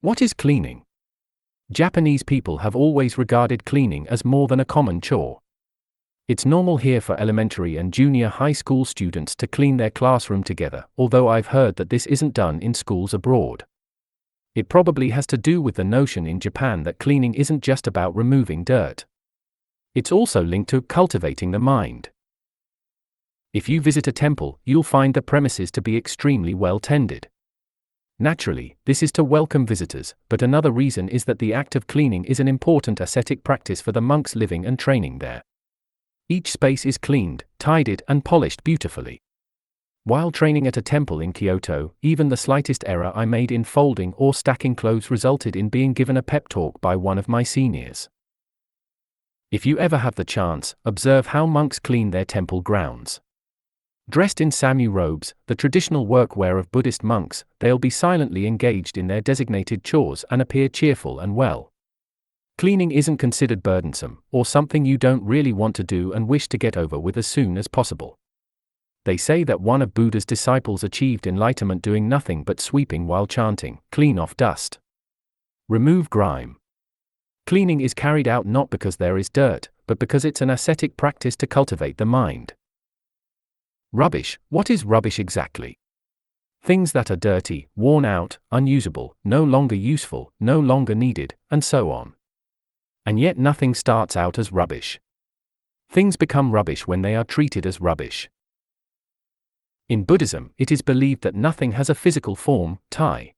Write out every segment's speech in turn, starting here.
What is cleaning? Japanese people have always regarded cleaning as more than a common chore. It's normal here for elementary and junior high school students to clean their classroom together, although I've heard that this isn't done in schools abroad. It probably has to do with the notion in Japan that cleaning isn't just about removing dirt. It's also linked to cultivating the mind. If you visit a temple, you'll find the premises to be extremely well tended. Naturally, this is to welcome visitors, but another reason is that the act of cleaning is an important ascetic practice for the monks living and training there. Each space is cleaned, tidied, and polished beautifully. While training at a temple in Kyoto, even the slightest error I made in folding or stacking clothes resulted in being given a pep talk by one of my seniors. If you ever have the chance, observe how monks clean their temple grounds. Dressed in samu robes, the traditional workwear of Buddhist monks, they'll be silently engaged in their designated chores and appear cheerful and well. Cleaning isn't considered burdensome, or something you don't really want to do and wish to get over with as soon as possible. They say that one of Buddha's disciples achieved enlightenment doing nothing but sweeping while chanting, "Clean off dust. Remove grime." Cleaning is carried out not because there is dirt, but because it's an ascetic practice to cultivate the mind. Rubbish. What is rubbish exactly? Things that are dirty, worn out, unusable, no longer useful, no longer needed, and so on. And yet nothing starts out as rubbish. Things become rubbish when they are treated as rubbish. In Buddhism, it is believed that nothing has a physical form, tai.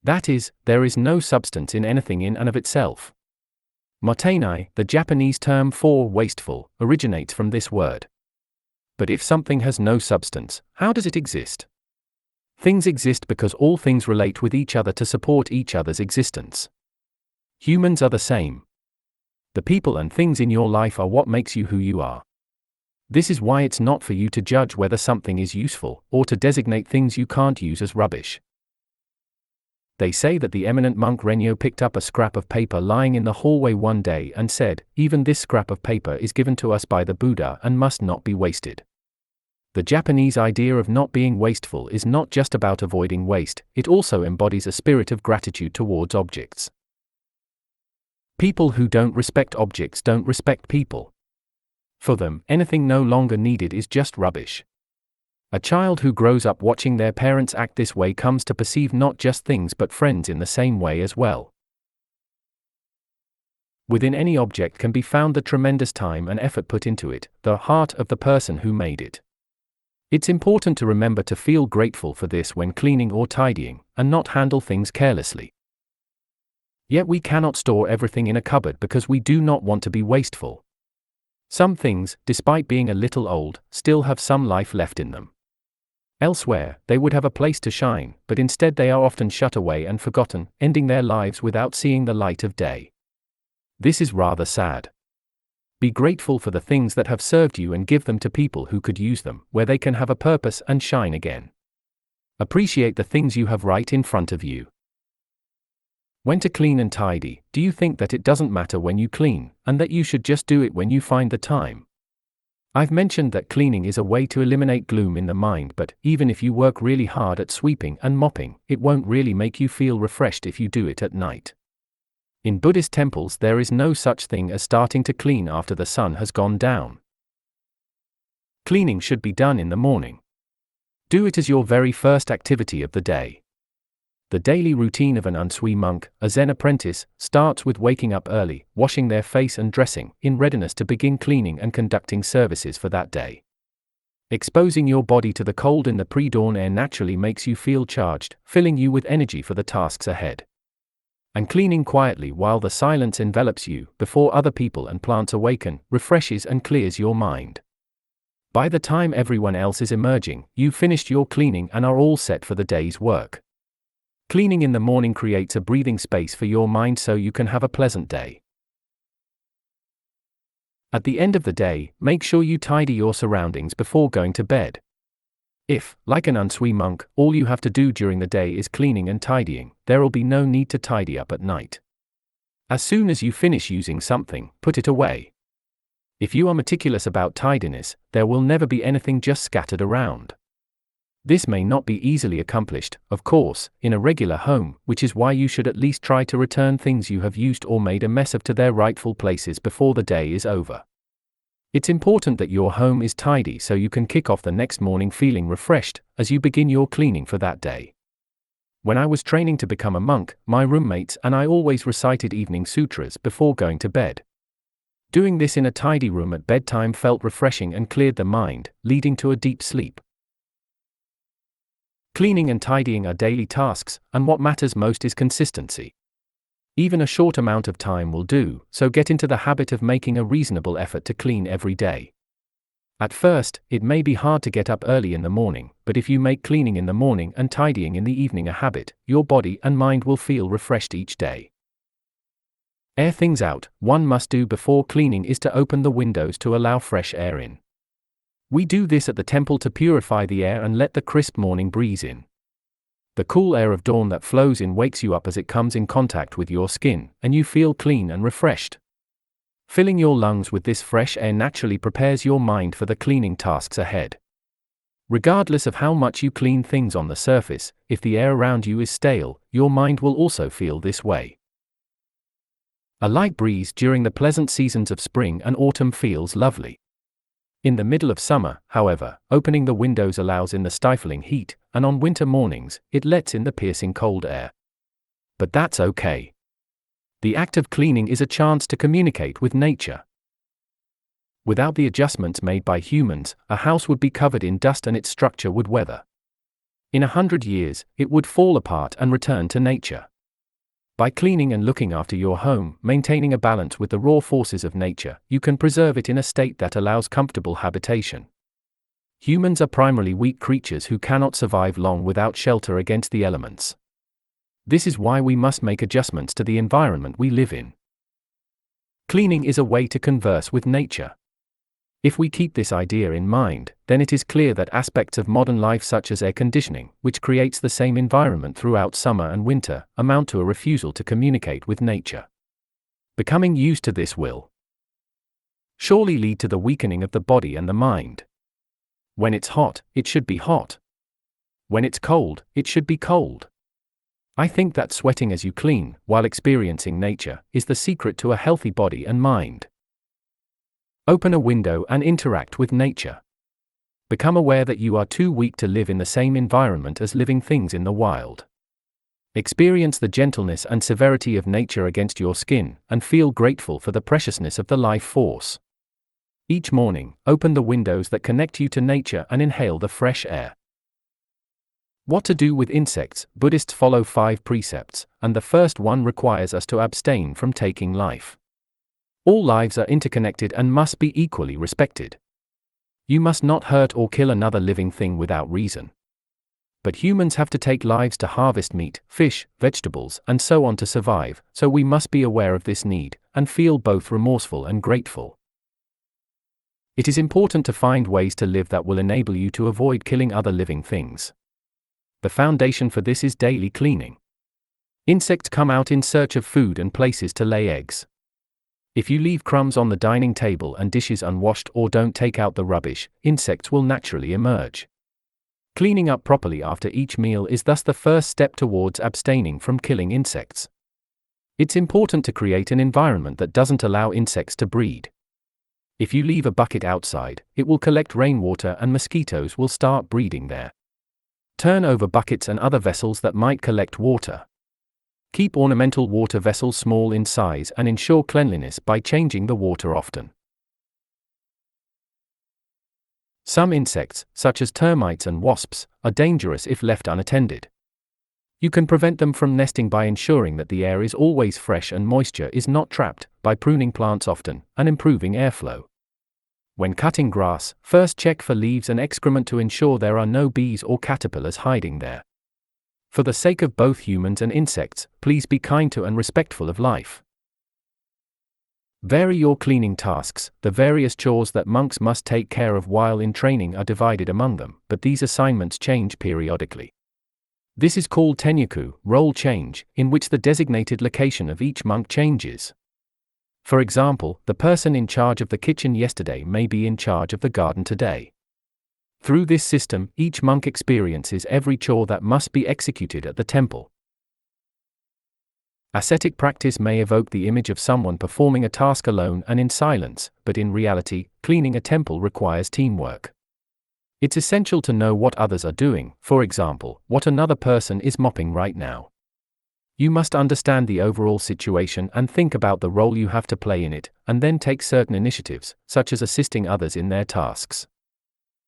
That is, there is no substance in anything in and of itself. Mottainai, the Japanese term for wasteful, originates from this word. But if something has no substance, how does it exist? Things exist because all things relate with each other to support each other's existence. Humans are the same. The people and things in your life are what makes you who you are. This is why it's not for you to judge whether something is useful, or to designate things you can't use as rubbish. They say that the eminent monk Renyo picked up a scrap of paper lying in the hallway one day and said, "Even this scrap of paper is given to us by the Buddha and must not be wasted." The Japanese idea of not being wasteful is not just about avoiding waste, it also embodies a spirit of gratitude towards objects. People who don't respect objects don't respect people. For them, anything no longer needed is just rubbish. A child who grows up watching their parents act this way comes to perceive not just things but friends in the same way as well. Within any object can be found the tremendous time and effort put into it, the heart of the person who made it. It's important to remember to feel grateful for this when cleaning or tidying, and not handle things carelessly. Yet we cannot store everything in a cupboard because we do not want to be wasteful. Some things, despite being a little old, still have some life left in them. Elsewhere, they would have a place to shine, but instead they are often shut away and forgotten, ending their lives without seeing the light of day. This is rather sad. Be grateful for the things that have served you and give them to people who could use them, where they can have a purpose and shine again. Appreciate the things you have right in front of you. When to clean and tidy, do you think that it doesn't matter when you clean, and that you should just do it when you find the time? I've mentioned that cleaning is a way to eliminate gloom in the mind, but even if you work really hard at sweeping and mopping, it won't really make you feel refreshed if you do it at night. In Buddhist temples there is no such thing as starting to clean after the sun has gone down. Cleaning should be done in the morning. Do it as your very first activity of the day. The daily routine of an Unsui monk, a Zen apprentice, starts with waking up early, washing their face and dressing, in readiness to begin cleaning and conducting services for that day. Exposing your body to the cold in the pre-dawn air naturally makes you feel charged, filling you with energy for the tasks ahead. And cleaning quietly while the silence envelops you, before other people and plants awaken, refreshes and clears your mind. By the time everyone else is emerging, you've finished your cleaning and are all set for the day's work. Cleaning in the morning creates a breathing space for your mind so you can have a pleasant day. At the end of the day, make sure you tidy your surroundings before going to bed. If, like an Unsui monk, all you have to do during the day is cleaning and tidying, there will be no need to tidy up at night. As soon as you finish using something, put it away. If you are meticulous about tidiness, there will never be anything just scattered around. This may not be easily accomplished, of course, in a regular home, which is why you should at least try to return things you have used or made a mess of to their rightful places before the day is over. It's important that your home is tidy so you can kick off the next morning feeling refreshed as you begin your cleaning for that day. When I was training to become a monk, my roommates and I always recited evening sutras before going to bed. Doing this in a tidy room at bedtime felt refreshing and cleared the mind, leading to a deep sleep. Cleaning and tidying are daily tasks, and what matters most is consistency. Even a short amount of time will do, so get into the habit of making a reasonable effort to clean every day. At first, it may be hard to get up early in the morning, but if you make cleaning in the morning and tidying in the evening a habit, your body and mind will feel refreshed each day. Air things out. One must do before cleaning is to open the windows to allow fresh air in. We do this at the temple to purify the air and let the crisp morning breeze in. The cool air of dawn that flows in wakes you up as it comes in contact with your skin, and you feel clean and refreshed. Filling your lungs with this fresh air naturally prepares your mind for the cleaning tasks ahead. Regardless of how much you clean things on the surface, if the air around you is stale, your mind will also feel this way. A light breeze during the pleasant seasons of spring and autumn feels lovely. In the middle of summer, however, opening the windows allows in the stifling heat, and on winter mornings, it lets in the piercing cold air. But that's okay. The act of cleaning is a chance to communicate with nature. Without the adjustments made by humans, a house would be covered in dust and its structure would weather. In 100 years, it would fall apart and return to nature. By cleaning and looking after your home, maintaining a balance with the raw forces of nature, you can preserve it in a state that allows comfortable habitation. Humans are primarily weak creatures who cannot survive long without shelter against the elements. This is why we must make adjustments to the environment we live in. Cleaning is a way to converse with nature. If we keep this idea in mind, then it is clear that aspects of modern life such as air conditioning, which creates the same environment throughout summer and winter, amount to a refusal to communicate with nature. Becoming used to this will surely lead to the weakening of the body and the mind. When it's hot, it should be hot. When it's cold, it should be cold. I think that sweating as you clean, while experiencing nature, is the secret to a healthy body and mind. Open a window and interact with nature. Become aware that you are too weak to live in the same environment as living things in the wild. Experience the gentleness and severity of nature against your skin, and feel grateful for the preciousness of the life force. Each morning, open the windows that connect you to nature and inhale the fresh air. What to do with insects? Buddhists follow 5 precepts, and the first one requires us to abstain from taking life. All lives are interconnected and must be equally respected. You must not hurt or kill another living thing without reason. But humans have to take lives to harvest meat, fish, vegetables, and so on to survive, so we must be aware of this need, and feel both remorseful and grateful. It is important to find ways to live that will enable you to avoid killing other living things. The foundation for this is daily cleaning. Insects come out in search of food and places to lay eggs. If you leave crumbs on the dining table and dishes unwashed or don't take out the rubbish, insects will naturally emerge. Cleaning up properly after each meal is thus the first step towards abstaining from killing insects. It's important to create an environment that doesn't allow insects to breed. If you leave a bucket outside, it will collect rainwater and mosquitoes will start breeding there. Turn over buckets and other vessels that might collect water. Keep ornamental water vessels small in size and ensure cleanliness by changing the water often. Some insects, such as termites and wasps, are dangerous if left unattended. You can prevent them from nesting by ensuring that the air is always fresh and moisture is not trapped, by pruning plants often, and improving airflow. When cutting grass, first check for leaves and excrement to ensure there are no bees or caterpillars hiding there. For the sake of both humans and insects, please be kind to and respectful of life. Vary your cleaning tasks. The various chores that monks must take care of while in training are divided among them, but these assignments change periodically. This is called tenyaku, role change, in which the designated location of each monk changes. For example, the person in charge of the kitchen yesterday may be in charge of the garden today. Through this system, each monk experiences every chore that must be executed at the temple. Ascetic practice may evoke the image of someone performing a task alone and in silence, but in reality, cleaning a temple requires teamwork. It's essential to know what others are doing, for example, what another person is mopping right now. You must understand the overall situation and think about the role you have to play in it, and then take certain initiatives, such as assisting others in their tasks.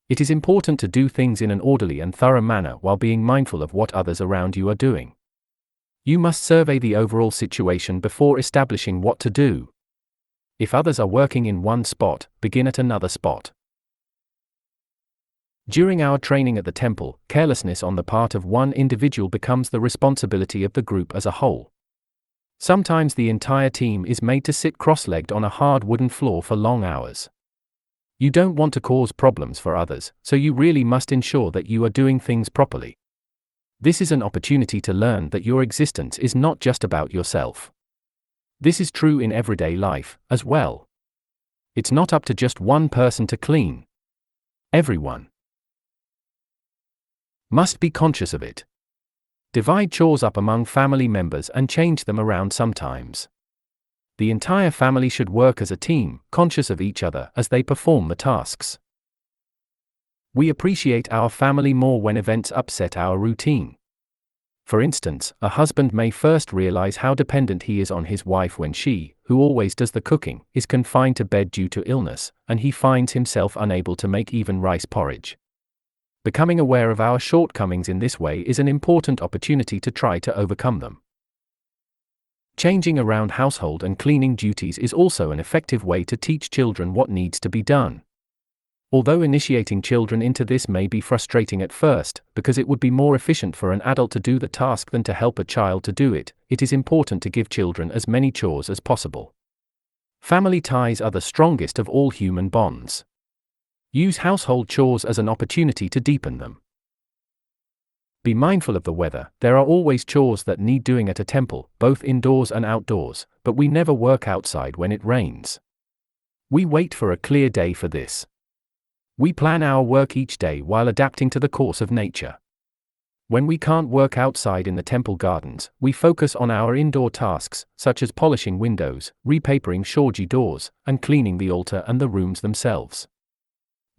It is important to do things in an orderly and thorough manner while being mindful of what others around you are doing. You must survey the overall situation before establishing what to do. If others are working in one spot, begin at another spot. During our training at the temple, carelessness on the part of one individual becomes the responsibility of the group as a whole. Sometimes the entire team is made to sit cross-legged on a hard wooden floor for long hours. You don't want to cause problems for others, so you really must ensure that you are doing things properly. This is an opportunity to learn that your existence is not just about yourself. This is true in everyday life, as well. It's not up to just one person to clean. Everyone must be conscious of it. Divide chores up among family members and change them around sometimes. The entire family should work as a team, conscious of each other as they perform the tasks. We appreciate our family more when events upset our routine. For instance, a husband may first realize how dependent he is on his wife when she, who always does the cooking, is confined to bed due to illness, and he finds himself unable to make even rice porridge. Becoming aware of our shortcomings in this way is an important opportunity to try to overcome them. Changing around household and cleaning duties is also an effective way to teach children what needs to be done. Although initiating children into this may be frustrating at first, because it would be more efficient for an adult to do the task than to help a child to do it, it is important to give children as many chores as possible. Family ties are the strongest of all human bonds. Use household chores as an opportunity to deepen them. Be mindful of the weather. There are always chores that need doing at a temple, both indoors and outdoors, but we never work outside when it rains. We wait for a clear day for this. We plan our work each day while adapting to the course of nature. When we can't work outside in the temple gardens, we focus on our indoor tasks, such as polishing windows, repapering shoji doors, and cleaning the altar and the rooms themselves.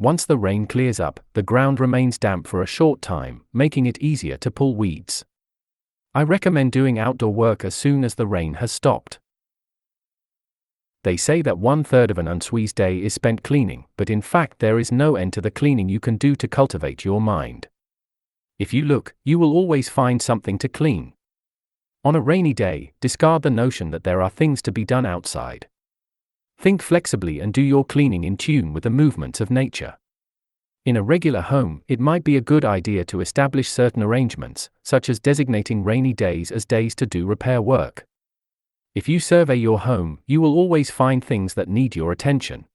Once the rain clears up, the ground remains damp for a short time, making it easier to pull weeds. I recommend doing outdoor work as soon as the rain has stopped. They say that 1/3 of an unswe's day is spent cleaning, but in fact there is no end to the cleaning you can do to cultivate your mind. If you look, you will always find something to clean. On a rainy day, discard the notion that there are things to be done outside. Think flexibly and do your cleaning in tune with the movements of nature. In a regular home, it might be a good idea to establish certain arrangements, such as designating rainy days as days to do repair work. If you survey your home, you will always find things that need your attention.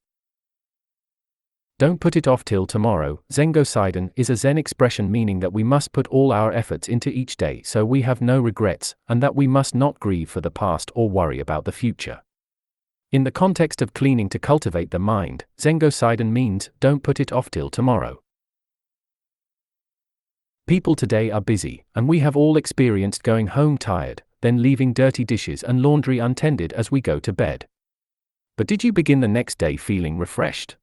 Don't put it off till tomorrow. Zengo Saiden is a Zen expression meaning that we must put all our efforts into each day so we have no regrets, and that we must not grieve for the past or worry about the future. In the context of cleaning to cultivate the mind, Zengo Saiden means, don't put it off till tomorrow. People today are busy, and we have all experienced going home tired, then leaving dirty dishes and laundry untended as we go to bed. But did you begin the next day feeling refreshed?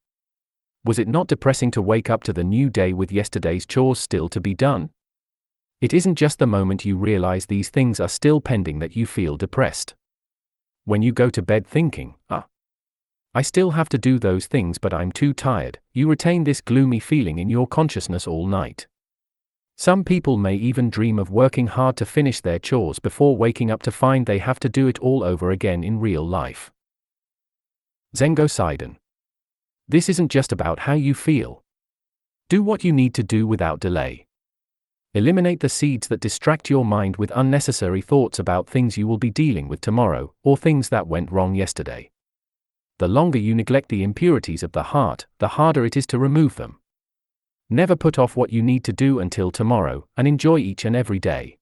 Was it not depressing to wake up to the new day with yesterday's chores still to be done? It isn't just the moment you realize these things are still pending that you feel depressed. When you go to bed thinking, I still have to do those things but I'm too tired, you retain this gloomy feeling in your consciousness all night. Some people may even dream of working hard to finish their chores before waking up to find they have to do it all over again in real life. Zengo Saiden. This isn't just about how you feel. Do what you need to do without delay. Eliminate the seeds that distract your mind with unnecessary thoughts about things you will be dealing with tomorrow, or things that went wrong yesterday. The longer you neglect the impurities of the heart, the harder it is to remove them. Never put off what you need to do until tomorrow, and enjoy each and every day.